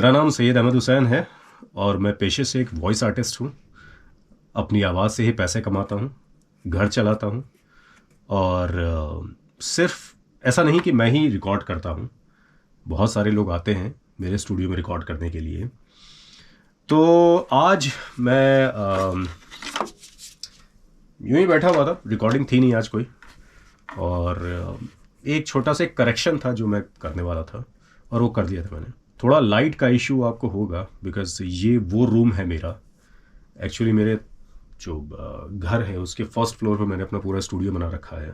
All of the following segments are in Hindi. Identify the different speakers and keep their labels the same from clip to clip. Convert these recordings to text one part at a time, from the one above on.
Speaker 1: मेरा नाम सैयद अहमद हुसैन है और मैं पेशे से एक वॉइस आर्टिस्ट हूँ। अपनी आवाज़ से ही पैसे कमाता हूँ, घर चलाता हूँ और सिर्फ ऐसा नहीं कि मैं ही रिकॉर्ड करता हूँ, बहुत सारे लोग आते हैं मेरे स्टूडियो में रिकॉर्ड करने के लिए। तो आज मैं यूं ही बैठा हुआ था, रिकॉर्डिंग थी नहीं आज कोई, और एक छोटा सा करेक्शन था जो मैं करने वाला था और वो कर दिया था मैंने। थोड़ा लाइट का इशू आपको होगा बिकॉज ये वो रूम है मेरा। एक्चुअली मेरे जो घर है उसके फर्स्ट फ्लोर पे मैंने अपना पूरा स्टूडियो बना रखा है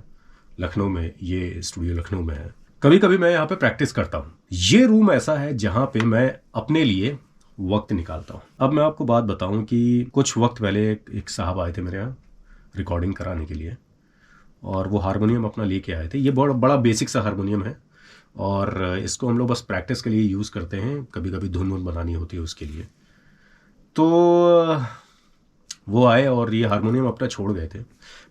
Speaker 1: लखनऊ में। ये स्टूडियो लखनऊ में है। कभी कभी मैं यहाँ पे प्रैक्टिस करता हूँ। ये रूम ऐसा है जहाँ पे मैं अपने लिए वक्त निकालता हूँ। अब मैं आपको बात बताऊँ कि कुछ वक्त पहले एक साहब आए थे मेरे यहाँ रिकॉर्डिंग कराने के लिए और वो हारमोनियम अपना लेके आए थे। ये बड़ा बड़ा बेसिक सा हारमोनियम है और इसको हम लोग बस प्रैक्टिस के लिए यूज़ करते हैं, कभी कभी धुन वुन बनानी होती है उसके लिए। तो वो आए और ये हारमोनियम अपना छोड़ गए थे।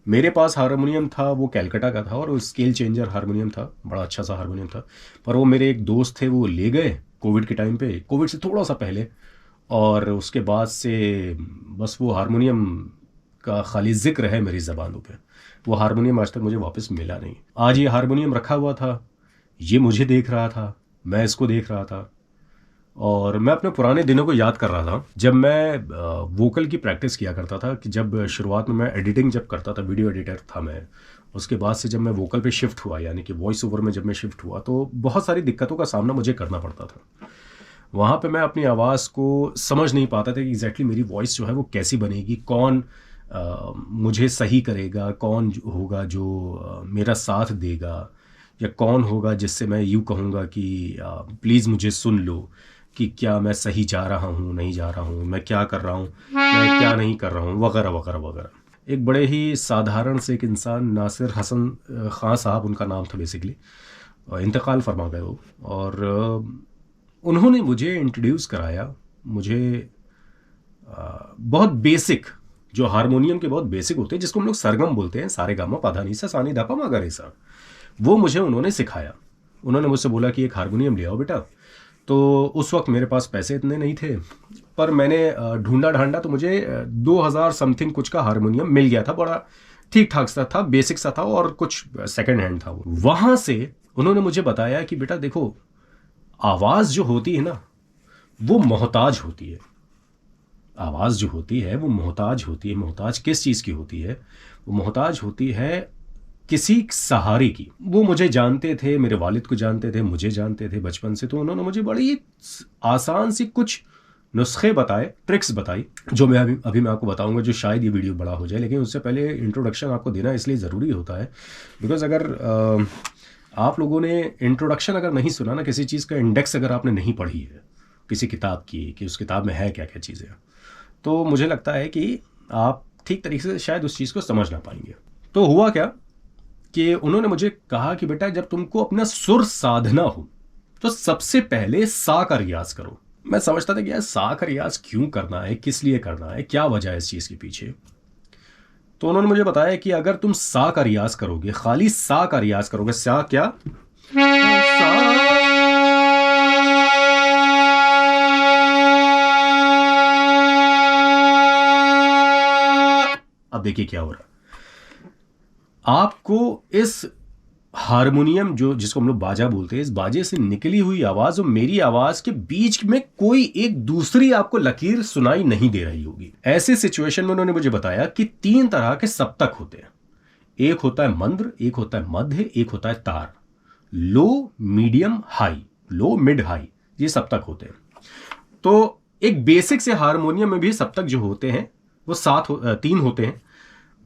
Speaker 1: मेरे पास हारमोनियम था, वो कैलकटा का था और वो स्केल चेंजर हारमोनियम था, बड़ा अच्छा सा हारमोनियम था। पर वो मेरे एक दोस्त थे, वो ले गए कोविड के टाइम पे, कोविड से थोड़ा सा पहले, और उसके बाद से बस वो हारमोनियम का खाली जिक्र है मेरी ज़बानों पे। वो हारमोनियम आज तक मुझे वापस मिला नहीं। आज ये हारमोनियम रखा हुआ था, ये मुझे देख रहा था, मैं इसको देख रहा था और मैं अपने पुराने दिनों को याद कर रहा था जब मैं वोकल की प्रैक्टिस किया करता था। कि जब शुरुआत में मैं एडिटिंग जब करता था, वीडियो एडिटर था मैं, उसके बाद से जब मैं वोकल पे शिफ्ट हुआ, यानी कि वॉइस ओवर में जब मैं शिफ्ट हुआ, तो बहुत सारी दिक्कतों का सामना मुझे करना पड़ता था। वहाँ पे मैं अपनी आवाज़ को समझ नहीं पाता था कि एग्जैक्टली मेरी वॉइस जो है वो कैसी बनेगी, कौन मुझे सही करेगा, कौन होगा जो मेरा साथ देगा, या कौन होगा जिससे मैं यूँ कहूँगा कि प्लीज़ मुझे सुन लो कि क्या मैं सही जा रहा हूँ, नहीं जा रहा हूँ, मैं क्या कर रहा हूँ, मैं क्या नहीं कर रहा हूँ, वगैरह वगैरह वगैरह। एक बड़े ही साधारण से एक इंसान, नासिर हसन ख़ान साहब उनका नाम था बेसिकली, इंतकाल फरमा गए वो, और उन्होंने मुझे इंट्रोड्यूस कराया। मुझे बहुत बेसिक, जो हारमोनियम के बहुत बेसिक होते हैं, जिसको हम लोग सरगम बोलते हैं, सारे गामा पाधा नी सा सानी धापा मा गा रे सा, वो मुझे उन्होंने सिखाया। उन्होंने मुझसे बोला कि एक हारमोनियम ले आओ बेटा। तो उस वक्त मेरे पास पैसे इतने नहीं थे, पर मैंने ढूंढा ढांडा तो मुझे 2000 समथिंग कुछ का हारमोनियम मिल गया था। बड़ा ठीक ठाक सा था, बेसिक सा था और कुछ सेकंड हैंड था वो। वहाँ से उन्होंने मुझे बताया कि बेटा देखो, आवाज़ जो होती है ना, वो मोहताज होती है। आवाज़ जो होती है वो मोहताज होती है। मोहताज किस चीज़ की होती है? वो मोहताज होती है किसी सहारे की। वो मुझे जानते थे, मेरे वालिद को जानते थे, मुझे जानते थे बचपन से। तो उन्होंने मुझे बड़ी आसान सी कुछ नुस्खे बताए, ट्रिक्स बताई, जो मैं अभी मैं आपको बताऊंगा, जो शायद ये वीडियो बड़ा हो जाए। लेकिन उससे पहले इंट्रोडक्शन आपको देना इसलिए ज़रूरी होता है बिकॉज़ अगर आप लोगों ने इंट्रोडक्शन अगर नहीं सुना ना, किसी चीज़ का इंडेक्स अगर आपने नहीं पढ़ी है किसी किताब की, कि उस किताब में है क्या क्या चीज़ें, तो मुझे लगता है कि आप ठीक तरीके से शायद उस चीज़ को समझ ना पाएंगे। तो हुआ क्या कि उन्होंने मुझे कहा कि बेटा, जब तुमको अपना सुर साधना हो तो सबसे पहले सा का रियाज करो। मैं समझता था कि यार सा का रियाज क्यों करना है, किस लिए करना है, क्या वजह है इस चीज़ के पीछे। तो उन्होंने मुझे बताया कि अगर तुम सा का रियाज करोगे, खाली सा का रियाज करोगे, सा क्या, सा, अब देखिए क्या हो रहा है। आपको इस हारमोनियम, जो जिसको हम लोग बाजा बोलते हैं, इस बाजे से निकली हुई आवाज और मेरी आवाज के बीच में कोई एक दूसरी आपको लकीर सुनाई नहीं दे रही होगी। ऐसे सिचुएशन में उन्होंने मुझे बताया कि 3 तरह के सप्तक होते हैं। एक होता है मंद्र, एक होता है मध्य, एक होता है तार। लो, मीडियम, हाई, लो, मिड, हाई, ये सप्तक होते हैं। तो एक बेसिक से हारमोनियम में भी सप्तक जो होते हैं वो 3 होते हैं।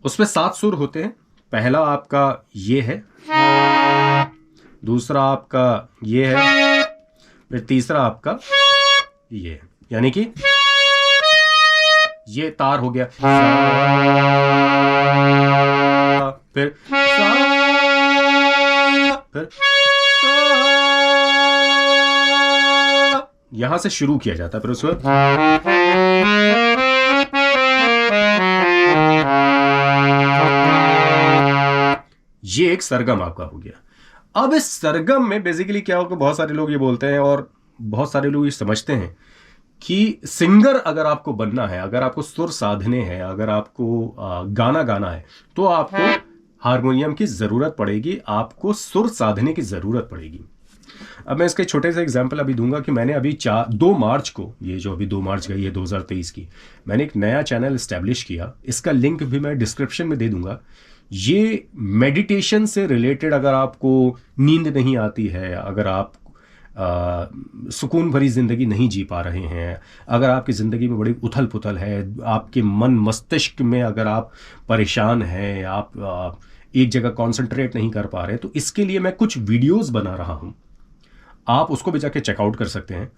Speaker 1: उसमें 7 सुर होते हैं। पहला आपका ये है, दूसरा आपका ये है, फिर तीसरा आपका ये है, यानी कि ये तार हो गया, फिर फिर यहां से शुरू किया जाता है, फिर उसमें ये एक सरगम आपका हो गया। अब इस सरगम में बेसिकली क्या होगा, बहुत सारे लोग ये बोलते हैं और बहुत सारे लोग ये समझते हैं कि सिंगर अगर आपको बनना है, अगर आपको सुर साधने हैं, अगर आपको गाना गाना है, तो आपको हारमोनियम की ज़रूरत पड़ेगी, आपको सुर साधने की ज़रूरत पड़ेगी। अब मैं इसके छोटे से एग्जांपल अभी दूंगा कि मैंने अभी 2 मार्च को, ये जो अभी 2 मार्च गई है 2023 की, मैंने एक नया चैनल इस्टेब्लिश किया। इसका लिंक भी मैं डिस्क्रिप्शन में दे दूंगा। ये मेडिटेशन से रिलेटेड, अगर आपको नींद नहीं आती है, अगर आप सुकून भरी ज़िंदगी नहीं जी पा रहे हैं, अगर आपकी ज़िंदगी में बड़ी उथल पुथल है, आपके मन मस्तिष्क में अगर आप परेशान हैं, आप एक जगह कंसंट्रेट नहीं कर पा रहे, तो इसके लिए मैं कुछ वीडियोस बना रहा हूं। आप उसको भी जाके चेकआउट कर सकते हैं।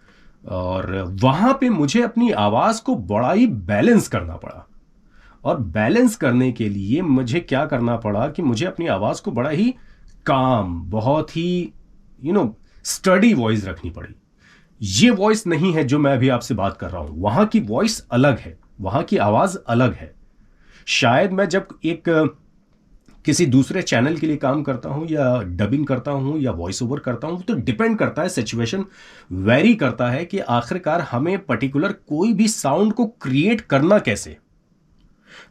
Speaker 1: और वहां पे मुझे अपनी आवाज़ को बड़ा ही बैलेंस करना पड़ा, और बैलेंस करने के लिए मुझे क्या करना पड़ा कि मुझे अपनी आवाज़ को बड़ा ही काम, बहुत ही स्टडी वॉइस रखनी पड़ी। ये वॉइस नहीं है जो मैं अभी आपसे बात कर रहा हूं, वहां की वॉइस अलग है, वहां की आवाज़ अलग है। शायद मैं जब एक किसी दूसरे चैनल के लिए काम करता हूं, या डबिंग करता हूं, या वॉइस ओवर करता हूं, तो डिपेंड करता है, सिचुएशन वेरी करता है कि आखिरकार हमें पर्टिकुलर कोई भी साउंड को क्रिएट करना कैसे।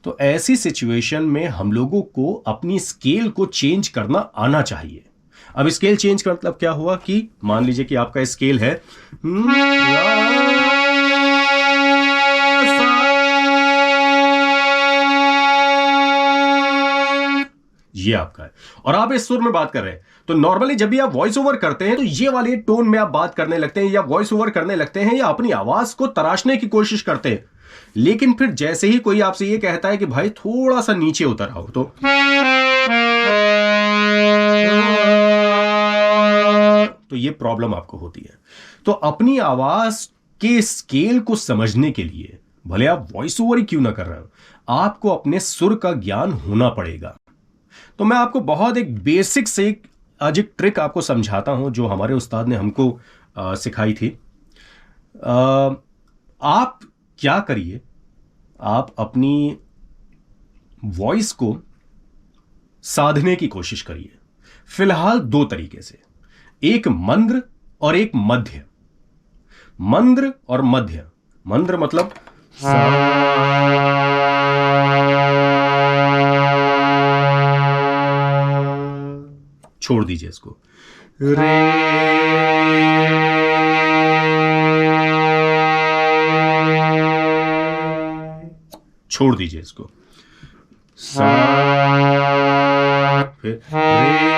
Speaker 1: तो ऐसी सिचुएशन में हम लोगों को अपनी स्केल को चेंज करना आना चाहिए। अब स्केल चेंज का मतलब क्या हुआ कि मान लीजिए कि आपका स्केल है ये आपका है, और आप इस सुर में बात कर रहे हैं, तो नॉर्मली जब भी आप वॉइस ओवर करते हैं तो ये वाले टोन में आप बात करने लगते हैं, या वॉइस ओवर करने लगते हैं, या अपनी आवाज को तराशने की कोशिश करते हैं। लेकिन फिर जैसे ही कोई आपसे ये कहता है कि भाई थोड़ा सा नीचे उतर आओ, तो ये प्रॉब्लम आपको होती है। तो अपनी आवाज के स्केल को समझने के लिए, भले आप वॉइस ओवर ही क्यों ना कर रहे हो, आपको अपने सुर का ज्ञान होना पड़ेगा। तो मैं आपको बहुत एक बेसिक से आज एक ट्रिक आपको समझाता हूं जो हमारे उस्ताद ने हमको सिखाई थी। आप क्या करिए, आप अपनी वॉइस को साधने की कोशिश करिए। फिलहाल 2 तरीके से, एक मंद्र और एक मध्य। मंद्र और मध्य, मंद्र मतलब छोड़ दीजिए इसको, रे, छोड़ दीजिए इसको, सा, फिर रे,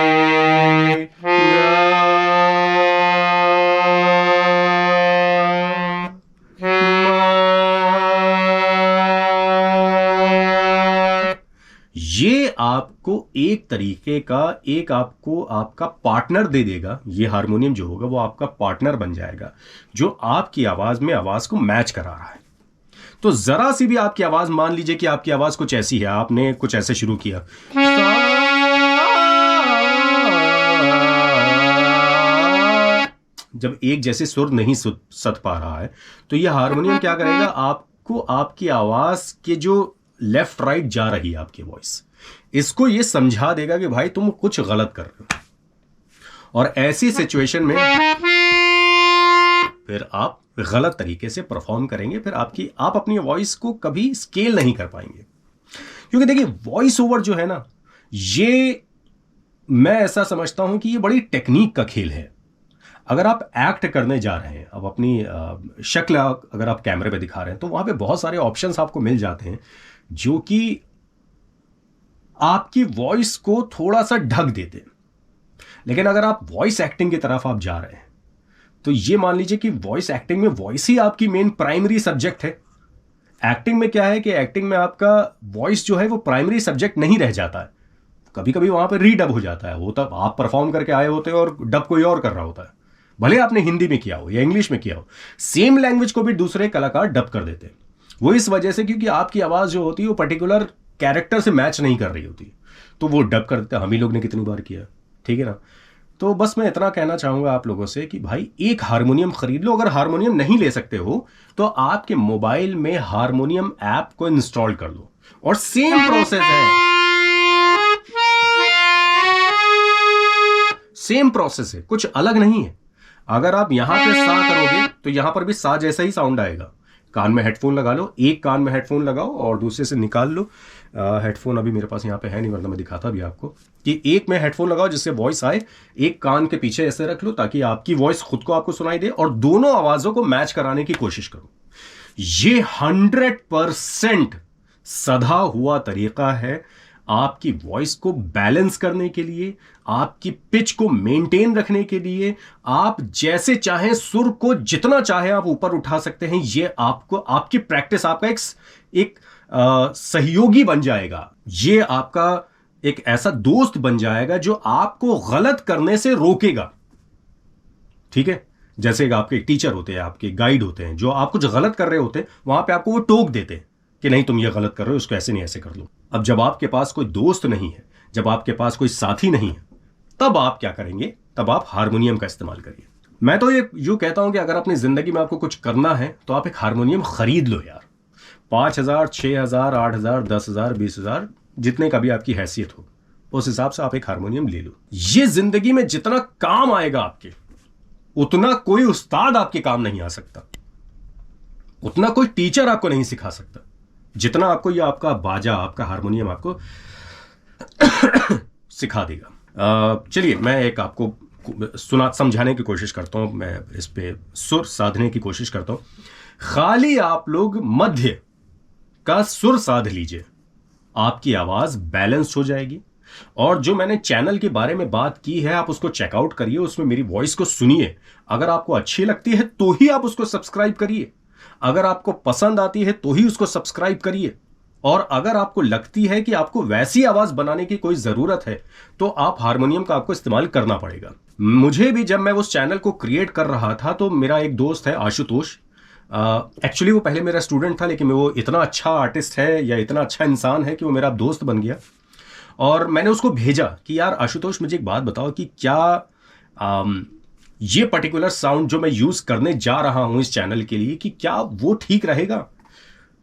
Speaker 1: ये आपको एक तरीके का, एक आपको आपका पार्टनर दे देगा। ये हारमोनियम जो होगा वो आपका पार्टनर बन जाएगा, जो आपकी आवाज में आवाज को मैच करा रहा है। तो जरा सी भी आपकी आवाज, मान लीजिए कि आपकी आवाज कुछ ऐसी है, आपने कुछ ऐसे शुरू किया, जब एक जैसे सुर नहीं सत पा रहा है, तो ये हारमोनियम क्या करेगा, आपको आपकी आवाज के जो लेफ्ट राइट जा रही है आपकी वॉइस, इसको ये समझा देगा कि भाई तुम कुछ गलत कर रहे हो। और ऐसी सिचुएशन में फिर आप गलत तरीके से परफॉर्म करेंगे, फिर आप अपनी वॉइस को कभी स्केल नहीं कर पाएंगे। क्योंकि देखिए, वॉइस ओवर जो है ना, ये मैं ऐसा समझता हूं कि ये बड़ी टेक्निक का खेल है। अगर आप एक्ट करने जा रहे हैं, अब अपनी शक्ल अगर आप कैमरे पे दिखा रहे हैं, तो वहां पे बहुत सारे ऑप्शंस आपको मिल जाते हैं जो कि आपकी वॉइस को थोड़ा सा ढक देते हैं। लेकिन अगर आप वॉइस एक्टिंग की तरफ आप जा रहे हैं, तो ये मान लीजिए कि वॉइस एक्टिंग में वॉइस ही आपकी मेन प्राइमरी सब्जेक्ट है। एक्टिंग में क्या है कि एक्टिंग में आपका वॉइस जो है वो प्राइमरी सब्जेक्ट नहीं रह जाता है, कभी कभी वहां पर रीडब हो जाता है। वो तब आप परफॉर्म करके आए होते हैं और डब कोई और कर रहा होता है, भले आपने हिंदी में किया हो या इंग्लिश में किया हो, सेम लैंग्वेज को भी दूसरे कलाकार डब कर देते हैं। वो इस वजह से क्योंकि आपकी आवाज जो होती है वो पर्टिकुलर कैरेक्टर से मैच नहीं कर रही होती, तो वो डब कर देते हैं। हम ही लोग ने कितनी बार किया, ठीक है ना। तो बस मैं इतना कहना चाहूंगा आप लोगों से कि भाई एक हारमोनियम खरीद लो। अगर हारमोनियम नहीं ले सकते हो तो आपके मोबाइल में हारमोनियम ऐप को इंस्टॉल कर लो, और सेम प्रोसेस है, सेम प्रोसेस है, कुछ अलग नहीं है। अगर आप यहां पे सा करोगे तो यहां पर भी सा जैसा ही साउंड आएगा। कान में हेडफोन लगा लो, एक कान में हेडफोन लगाओ और दूसरे से निकाल लो। हेडफोन अभी मेरे पास यहाँ पे है नहीं, वरना मैं दिखाता भी आपको कि एक में हेडफोन लगाओ जिससे वॉइस आए, एक कान के पीछे ऐसे रख लो ताकि आपकी वॉइस खुद को आपको सुनाई दे, और दोनों आवाजों को मैच कराने की कोशिश करो। ये 100% सधा हुआ तरीका है आपकी वॉइस को बैलेंस करने के लिए, आपकी पिच को मेंटेन रखने के लिए। आप जैसे चाहें सुर को जितना चाहे आप ऊपर उठा सकते हैं। ये आपको आपकी प्रैक्टिस, आपका एक सहयोगी बन जाएगा। ये आपका एक ऐसा दोस्त बन जाएगा जो आपको गलत करने से रोकेगा। ठीक है, जैसे आपके टीचर होते हैं, आपके गाइड होते हैं, जो आप कुछ गलत कर रहे होते हैं वहां पे आपको वो टोक देते हैं कि नहीं तुम ये गलत कर रहे हो, इसको ऐसे नहीं ऐसे कर लो। अब जब आपके पास कोई दोस्त नहीं है, जब आपके पास कोई साथी नहीं है, तब आप क्या करेंगे? तब आप हारमोनियम का इस्तेमाल करिए। मैं तो ये यूं कहता हूं कि अगर अपनी जिंदगी में आपको कुछ करना है तो आप एक हारमोनियम खरीद लो यार। 5,000, 6,000, 8,000, 10,000, 20,000, जितने का भी आपकी हैसियत हो, उस हिसाब से आप एक हारमोनियम ले लो। ये जिंदगी में जितना काम आएगा आपके, उतना कोई उस्ताद आपके काम नहीं आ सकता, उतना कोई टीचर आपको नहीं सिखा सकता, जितना आपको ये आपका बाजा, आपका हारमोनियम आपको सिखा देगा। चलिए मैं एक आपको समझाने की कोशिश करता हूं, मैं इस पे सुर साधने की कोशिश करता हूं। खाली आप लोग मध्य का सुर साध लीजिए, आपकी आवाज बैलेंस हो जाएगी। और जो मैंने चैनल के बारे में बात की है, आप उसको चेकआउट करिए, उसमें मेरी वॉइस को सुनिए। अगर आपको अच्छी लगती है तो ही आप उसको सब्सक्राइब करिए, अगर आपको पसंद आती है तो ही उसको सब्सक्राइब करिए। और अगर आपको लगती है कि आपको वैसी आवाज बनाने की कोई जरूरत है तो आप हारमोनियम का आपको इस्तेमाल करना पड़ेगा। मुझे भी जब मैं उस चैनल को क्रिएट कर रहा था तो मेरा एक दोस्त है आशुतोष, एक्चुअली वो पहले मेरा स्टूडेंट था, लेकिन वो इतना अच्छा आर्टिस्ट है या इतना अच्छा इंसान है कि वो मेरा दोस्त बन गया। और मैंने उसको भेजा कि यार आशुतोष मुझे एक बात बताओ कि क्या ये पर्टिकुलर साउंड जो मैं यूज करने जा रहा हूं इस चैनल के लिए, कि क्या वो ठीक रहेगा?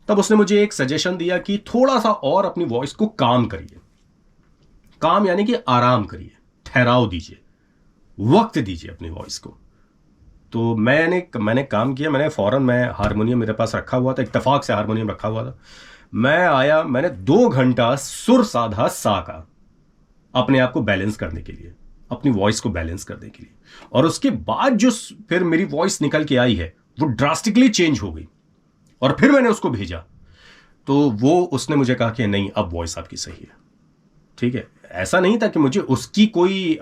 Speaker 1: तब उसने मुझे एक सजेशन दिया कि थोड़ा सा और अपनी वॉइस को काम करिए। काम यानी कि आराम करिए, ठहराव दीजिए, वक्त दीजिए अपनी वॉइस को। तो मैंने काम किया। मैंने फौरन, मैं हारमोनियम मेरे पास रखा हुआ था, इत्तेफाक से हारमोनियम रखा हुआ था। मैं आया, मैंने 2 घंटा सुर साधा सा का, अपने आप को बैलेंस करने के लिए, अपनी वॉइस को बैलेंस करने के लिए। और उसके बाद जो फिर मेरी वॉइस निकल के आई है वो ड्रास्टिकली चेंज हो गई। और फिर मैंने उसको भेजा तो उसने मुझे कहा कि नहीं, अब वॉइस आपकी सही है। ठीक है, ऐसा नहीं था कि मुझे उसकी कोई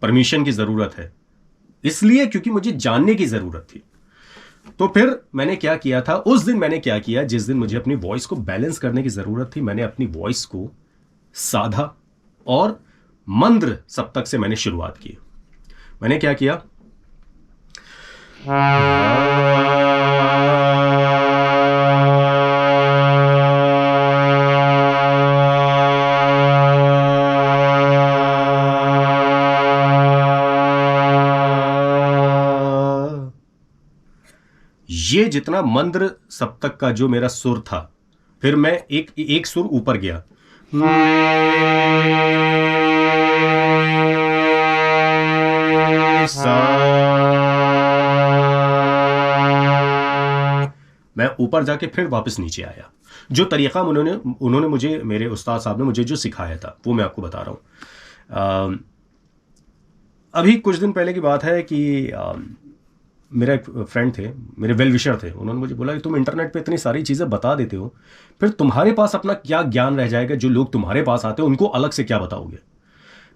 Speaker 1: परमिशन की जरूरत है, इसलिए क्योंकि मुझे जानने की जरूरत थी। तो फिर मैंने क्या किया था उस दिन, मैंने क्या किया, जिस दिन मुझे अपनी वॉइस को बैलेंस करने की जरूरत थी, मैंने अपनी वॉइस को साधा और मंद्र सप्तक से मैंने शुरुआत की। मैंने क्या किया, ये जितना मंद्र सप्तक का जो मेरा सुर था, फिर मैं एक सुर ऊपर गया, मैं ऊपर जाके फिर वापस नीचे आया। जो तरीका उन्होंने मुझे, मेरे उस्ताद साहब ने मुझे जो सिखाया था वो मैं आपको बता रहा हूं। अभी कुछ दिन पहले की बात है कि मेरा एक फ्रेंड थे, मेरे वेल विशर थे, उन्होंने मुझे बोला कि तुम इंटरनेट पे इतनी सारी चीज़ें बता देते हो, फिर तुम्हारे पास अपना क्या ज्ञान रह जाएगा? जो लोग तुम्हारे पास आते हैं उनको अलग से क्या बताओगे?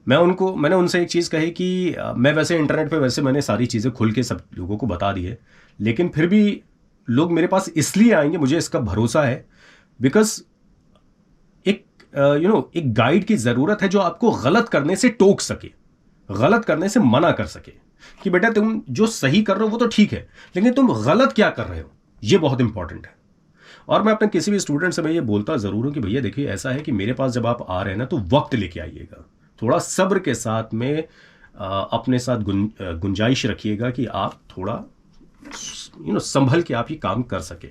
Speaker 1: मैंने उनसे एक चीज़ कही कि मैं वैसे इंटरनेट पे वैसे मैंने सारी चीज़ें खुल के सब लोगों को बता दी है, लेकिन फिर भी लोग मेरे पास इसलिए आएंगे, मुझे इसका भरोसा है, बिकॉज एक एक गाइड की ज़रूरत है जो आपको गलत करने से टोक सके, गलत करने से मना कर सके कि बेटा तुम जो सही कर रहे हो वो तो ठीक है, लेकिन तुम गलत क्या कर रहे हो, ये बहुत इंपॉर्टेंट है। और मैं अपने किसी भी स्टूडेंट से मैं ये बोलता ज़रूर हूँ कि भैया देखिए, ऐसा है कि मेरे पास जब आप आ रहे हैं ना तो वक्त लेके आइएगा, थोड़ा सब्र के साथ में अपने साथ गुंजाइश रखिएगा कि आप थोड़ा संभल के आप ये काम कर सके।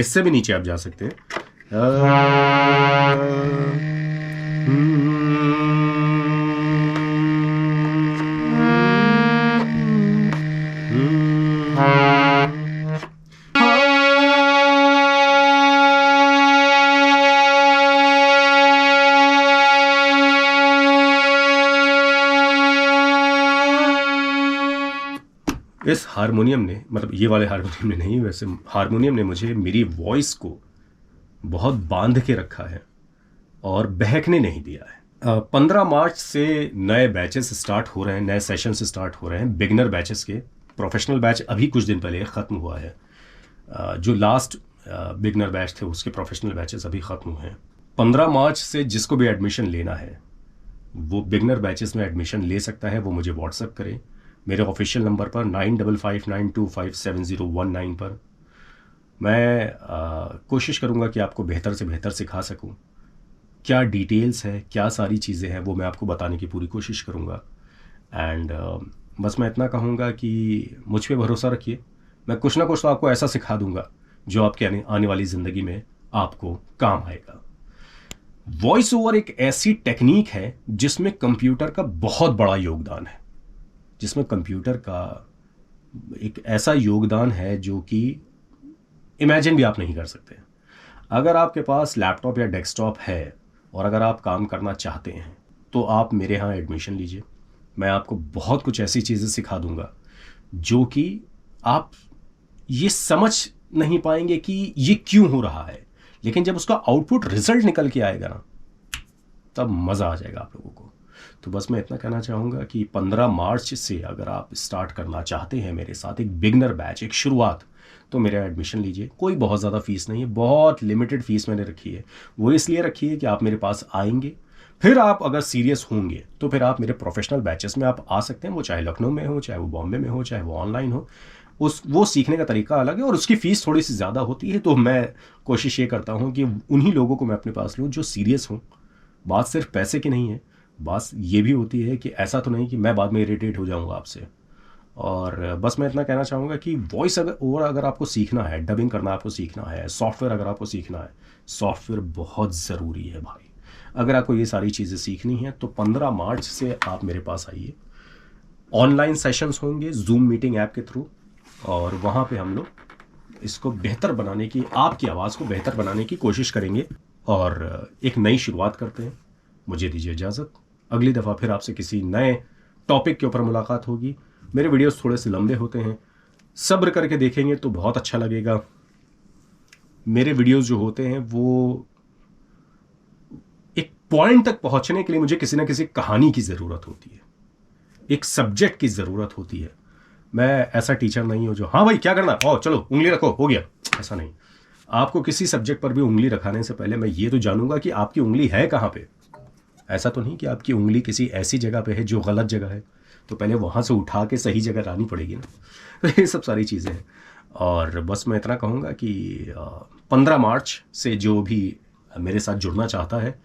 Speaker 1: इससे भी नीचे आप जा सकते हैं। इस हारमोनियम ने, मतलब ये वाले हारमोनियम ने नहीं, वैसे हारमोनियम ने मुझे मेरी वॉइस को बहुत बांध के रखा है और बहकने नहीं दिया है। 15 मार्च से नए बैचेस स्टार्ट हो रहे हैं, नए सेशंस स्टार्ट हो रहे हैं बिगनर बैचेस के। प्रोफेशनल बैच अभी कुछ दिन पहले ख़त्म हुआ है। जो लास्ट बिगनर बैच थे उसके प्रोफेशनल बैचेस अभी ख़त्म हुए हैं। 15 मार्च से जिसको भी एडमिशन लेना है वो बिगनर बैचेस में एडमिशन ले सकता है। वो मुझे व्हाट्सअप करें मेरे ऑफिशियल नंबर पर 9559257019 पर। मैं कोशिश करूँगा कि आपको बेहतर से बेहतर सिखा सकूँ। क्या डिटेल्स है, क्या सारी चीज़ें हैं, वो मैं आपको बताने की पूरी कोशिश करूँगा। एंड बस मैं इतना कहूँगा कि मुझ पे भरोसा रखिए। मैं कुछ ना कुछ तो आपको ऐसा सिखा दूँगा जो आपके आने वाली ज़िंदगी में आपको काम आएगा। वॉइस ओवर एक ऐसी टेक्निक है जिसमें कंप्यूटर का बहुत बड़ा योगदान है, जिसमें कंप्यूटर का एक ऐसा योगदान है जो कि इमेजिन भी आप नहीं कर सकते। अगर आपके पास लैपटॉप या डेस्कटॉप है और अगर आप काम करना चाहते हैं तो आप मेरे यहाँ एडमिशन लीजिए। मैं आपको बहुत कुछ ऐसी चीज़ें सिखा दूंगा जो कि आप ये समझ नहीं पाएंगे कि ये क्यों हो रहा है, लेकिन जब उसका आउटपुट रिजल्ट निकल के आएगा ना, तब मज़ा आ जाएगा आप लोगों को। तो बस मैं इतना कहना चाहूँगा कि 15 मार्च से अगर आप स्टार्ट करना चाहते हैं मेरे साथ एक बिगनर बैच, एक शुरुआत, तो मेरा एडमिशन लीजिए। कोई बहुत ज़्यादा फ़ीस नहीं है, बहुत लिमिटेड फ़ीस मैंने रखी है। वो इसलिए रखी है कि आप मेरे पास आएंगे, फिर आप अगर सीरियस होंगे तो फिर आप मेरे प्रोफेशनल बैचेस में आप आ सकते हैं। वो चाहे लखनऊ में हो, चाहे वो बॉम्बे में हो, चाहे वो ऑनलाइन हो। वो सीखने का तरीका अलग है और उसकी फ़ीस थोड़ी सी ज़्यादा होती है। तो मैं कोशिश ये करता हूँ कि उन्हीं लोगों को मैं अपने पास लूँ जो सीरियस हों। बात सिर्फ पैसे की नहीं है, बात ये भी होती है कि ऐसा तो नहीं कि मैं बाद में इरिटेट हो जाऊँगा आपसे। और बस मैं इतना कहना चाहूँगा कि वॉइस अगर आपको सीखना है, डबिंग करना आपको सीखना है, सॉफ्टवेयर अगर आपको सीखना है, सॉफ्टवेयर बहुत ज़रूरी है भाई। अगर आपको ये सारी चीज़ें सीखनी है तो 15 मार्च से आप मेरे पास आइए। ऑनलाइन सेशंस होंगे जूम मीटिंग ऐप के थ्रू, और वहाँ पे हम लोग इसको बेहतर बनाने की, आपकी आवाज़ को बेहतर बनाने की कोशिश करेंगे और एक नई शुरुआत करते हैं। मुझे दीजिए इजाज़त। अगली दफ़ा फिर आपसे किसी नए टॉपिक के ऊपर मुलाकात होगी। मेरे वीडियोस थोड़े से लंबे होते हैं, सब्र करके देखेंगे तो बहुत अच्छा लगेगा। मेरे वीडियोस जो होते हैं वो एक पॉइंट तक पहुंचने के लिए मुझे किसी ना किसी कहानी की ज़रूरत होती है, एक सब्जेक्ट की ज़रूरत होती है। मैं ऐसा टीचर नहीं हूँ जो हाँ भाई क्या करना, ओ चलो उंगली रखो हो गया, ऐसा नहीं। आपको किसी सब्जेक्ट पर भी उंगली रखाने से पहले मैं ये तो जानूंगा कि आपकी उंगली है कहाँ पे। ऐसा तो नहीं कि आपकी उंगली किसी ऐसी जगह पे है जो गलत जगह है, तो पहले वहाँ से उठा के सही जगह लानी पड़ेगी ना। तो ये सब सारी चीज़ें हैं। और बस मैं इतना कहूँगा कि 15 मार्च से जो भी मेरे साथ जुड़ना चाहता है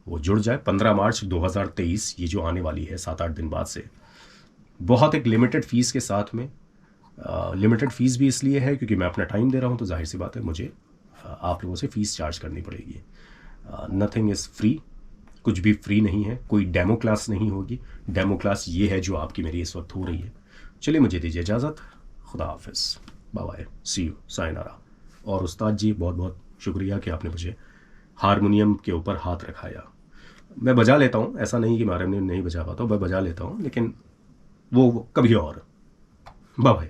Speaker 1: वो जुड़ जाए। 15 मार्च 2023 ये जो आने वाली है 7-8 दिन बाद से, बहुत एक लिमिटेड फ़ीस के साथ में। लिमिटेड फ़ीस भी इसलिए है क्योंकि मैं अपना टाइम दे रहा हूँ, तो जाहिर सी बात है मुझे आप लोगों से फ़ीस चार्ज करनी पड़ेगी। नथिंग इज़ फ्री, कुछ भी फ्री नहीं है। कोई डेमो क्लास नहीं होगी। डेमो क्लास ये है जो आपकी मेरी इस वक्त हो रही है। चलिए मुझे दीजिए इजाज़त। खुदा हाफिज़, बाय बाय, सी यू, सायनारा। और उस्ताद जी बहुत बहुत शुक्रिया कि आपने मुझे हारमोनियम के ऊपर हाथ रखाया। मैं बजा लेता हूँ, ऐसा नहीं कि हारमोनियम नहीं बजा पाता हूँ, मैं बजा लेता हूँ, लेकिन वो कभी और। Bye bye.